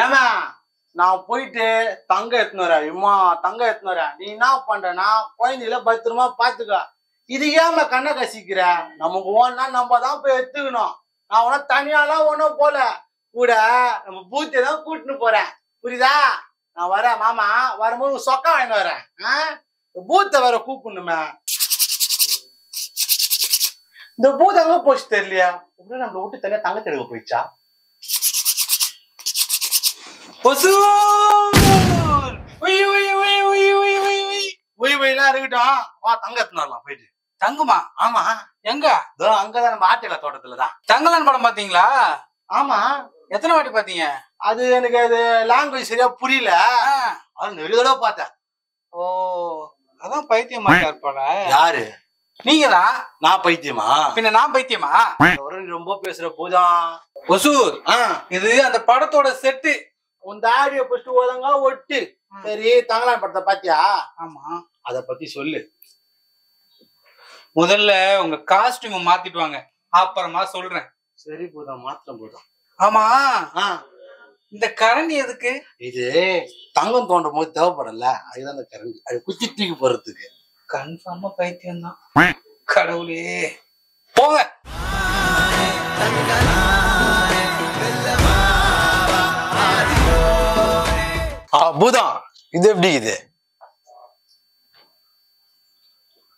ஏமா நான் போயிட்டு தங்க எடுத்துன்னு வரேன். இம்மா தங்க எடுத்துன்னு வரேன். நீ என்ன பண்றனா குழந்தையில பத்திரமா பாத்துக்க. இது ஏமா கண்ணை கசிக்கிற? நமக்கு ஓன்னா நம்ம தான் போய் எடுத்துக்கணும். நான் உன தனியாலாம் ஒன்னும் போல, கூட நம்ம பூத்தை தான் கூட்டின்னு போறேன். புரியுதா? நான் வரேன் மாமா. வரும்போது சொக்கா வாங்கிட்டு வரேன். பூத்தை வேற கூப்பிடணுமே. இந்த பூத் அங்க போச்சு தெரியலையா? நம்மள விட்டு தனியா தங்கத்தை எடுக்க போயிடுச்சா? இருக்கட்டும், வா தங்க எடுத்துன்னு வரலாம் போயிட்டு. தங்குமா? ஆமா. எங்க? அங்கதான் நம்ம ஆட்டில தோட்டத்துலதான். தங்கலான் படம் பாத்தீங்களா? ஆமா. எத்தனை வாட்டி பாத்தீங்க? அது எனக்கு அது லாங்குவேஜ் சரியா புரியல. அது நிறைய தடவை பார்த்தேன். ஓ, அதான் பைத்தியமா இருப்பாட. யாரு? நீங்கதான். நான் பைத்தியமா? பின்ன நான் பைத்தியமா? ரொம்ப பேசுற போதான் ஒசூர். இது அந்த படத்தோட செட்டு. உன் தாடிய ஃபர்ஸ்ட் ஒழுங்கா ஒட்டு. சரி, தங்கலான் படத்தை பாத்தியா? ஆமா. அத பத்தி சொல்லு. முதல்ல உங்க காஸ்டியூம் மாத்திட்டு வாங்க, அப்புறமா சொல்றேன். சரி போதும், மாத்திரம் போதும். ஆமா, இந்த கரண்டி எதுக்கு? இது தங்கம் தோண்டும் போது தேவைப்படல, அதுதான் அந்த கரண்டி. அது குச்சி தூக்கி போறதுக்கு. கன்ஃபார்மா பைத்தியம் தான். கடவுளே, போங்க. பூதம், இது எப்படி? இது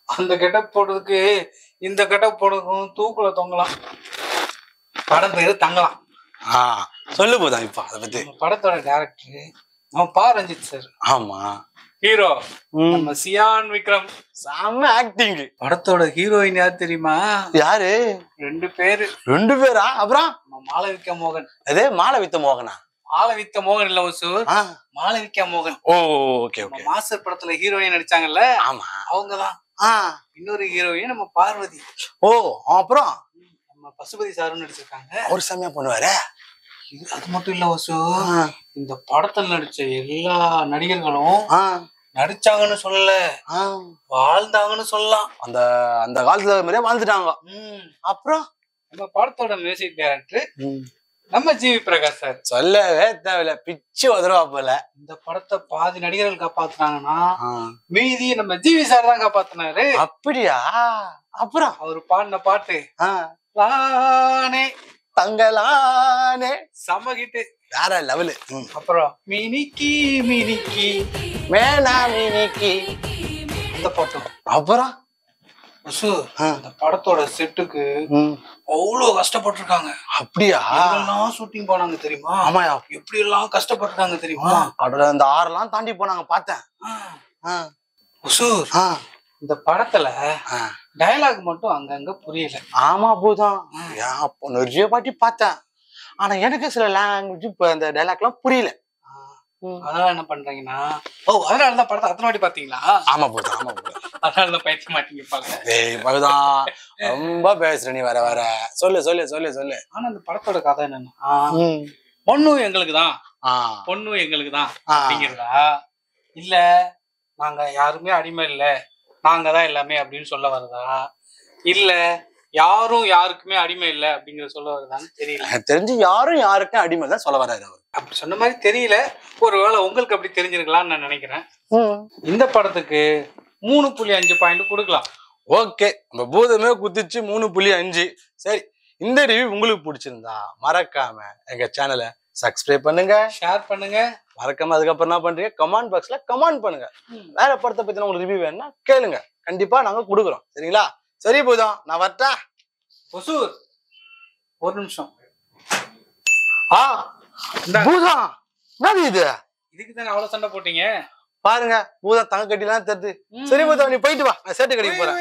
அந்த கெட்டப் போடுறதுக்கு இந்த கெட்டப் போடுறதுக்கும் தூக்குல தொங்கலாம். படம் பேரு தங்கலாம். சொல்லு போதும். இப்ப அதை பத்தி படத்தோட டைரக்டர் நம்ம பா ரஞ்சித் சார். ஆமா. ஹீரோ நம்ம சியான் விக்ரம். செம்ம ஆக்டிங். படத்தோட ஹீரோயின் யார் தெரியுமா? யாரு? 2 பேரு. 2 பேரா? அப்புறம் மாளவிகா மோகன். அதே மாளவித்த மோகனா? மாளவிகா மோகன் இல்ல ஒசூர், மாளவிகா மோகன். ஓ, ஓகே ஓகே. மாஸ்டர் படத்துல ஹீரோயின் நடிச்சாங்கல்ல, ஆமா, அவங்கதான். இன்னொரு ஹீரோயின் நம்ம பார்வதி. ஓ, அப்புறம் நம்ம பசுபதி சாரும் நடிச்சிருக்காங்க. அவரு செம்மையா பண்ணுவாரு. அது மட்டும் இல்ல ஒசூர், இந்த படத்துல நடிச்ச எல்லா நடிகர்களும் நடிச்சாங்கன்னு சொல்லல, வாழ்ந்தாங்கன்னு சொல்லலாம். அந்த அந்த காலத்துல மாதிரியே வாழ்ந்துட்டாங்க. அப்புறம் நம்ம படத்தோட மியூசிக் டைரக்டர் நம்ம ஜிவி பிரகாஷ் சார். சொல்லவே தேவையில்ல, பிச்சு உதறவா போல. இந்த படத்தை பாதி நடிகர்கள் காப்பாத்துனாங்கன்னா மீதி நம்ம ஜிவி சார் தான் காப்பாத்தினாரு. அப்படியா? அப்புறம் அவரு பாடின பாட்டு லானே தங்கலானே சமகிட்டு வேற லெவலு. அப்புறம் மினிக்கி மினிக்கி மேனா மினிக்கி அந்த பாட்டும். அப்புறம் அந்த படத்தோட செட்டுக்கு அவ்வளவு கஷ்டப்பட்டிருக்காங்க. அப்படியா? ஷூட்டிங் போனாங்க தெரியுமா? ஆமாயா. எப்படி எல்லாம் கஷ்டப்பட்டிருக்காங்க தெரியுமா? அந்த 6 தாண்டி போனாங்க, பார்த்தேன். இந்த படத்துல டயலாக் மட்டும் அங்கங்க புரியல. ஆமா போதும், நிறைய பாட்டி பார்த்தேன். ஆனா எனக்கு சில லாங்குவேஜ் இப்ப அந்த டைலாக் எல்லாம் புரியல. அதனால என்ன பண்றீங்கன்னா, அதனாலதான் படத்தை அத்தனை வாட்டி பாத்தீங்களா? ஆமா போதும், ஆமா போதும். அதனாலதான் பயிற்சி மாட்டீங்க. பகுதான் ரொம்ப பேசுற நீ. வர வர சொல்லு சொல்லு சொல்லு சொல்லு. ஆனா அந்த படத்தோட கதை என்னன்னா, பொண்ணும் எங்களுக்குதான் பொண்ணும் எங்களுக்குதான் அப்படிங்கிறதா, இல்ல நாங்க யாருமே அடிமை இல்ல, நாங்க தான் எல்லாமே அப்படின்னு சொல்ல வருதா, இல்ல யாரும் யாருக்குமே அடிமை இல்லை அப்படிங்கிற சொல்ல வருதான்னு தெரியல. தெரிஞ்சு யாரும் யாருக்கும் அடிமை தான் சொல்ல வர்றாரு அவர். அப்படி சொன்ன மாதிரி தெரியல. ஒருவேளை உங்களுக்கு அப்படி தெரிஞ்சிருக்கலாம்னு நான் நினைக்கிறேன். இந்த படத்துக்கு 3.5 பாயிண்ட் கொடுக்கலாம். ஓகே, நம்ம பூதமே குதிச்சு 3.5. சரி, இந்த ரிவ்யூ உங்களுக்கு பிடிச்சிருந்தா மறக்காம எங்க சேனலை சப்ஸ்கிரைப் பண்ணுங்க, ஷேர் பண்ணுங்க. மறக்காம அதுக்கப்புறம் என்ன பண்றீங்க, கமெண்ட் பாக்ஸ்ல கமெண்ட் பண்ணுங்க. வேற படத்தை பத்தி உங்களுக்கு ரிவ்யூ வேணும்னா கேளுங்க, கண்டிப்பா நாங்க கொடுக்குறோம். சரிங்களா? சரி பூதம், நான் வரட்டா? ஒசூர், ஒரு நிமிஷம். பூதம், என்னது இது? இதுக்கு தானே அவ்வளவு சண்டை போட்டீங்க? பாருங்க, பூதம் தங்க கட்டிலாம் தருது. சரி பூதம், நீ போயிட்டு வா, நான் சேட்டு கடைக்கு போறேன்.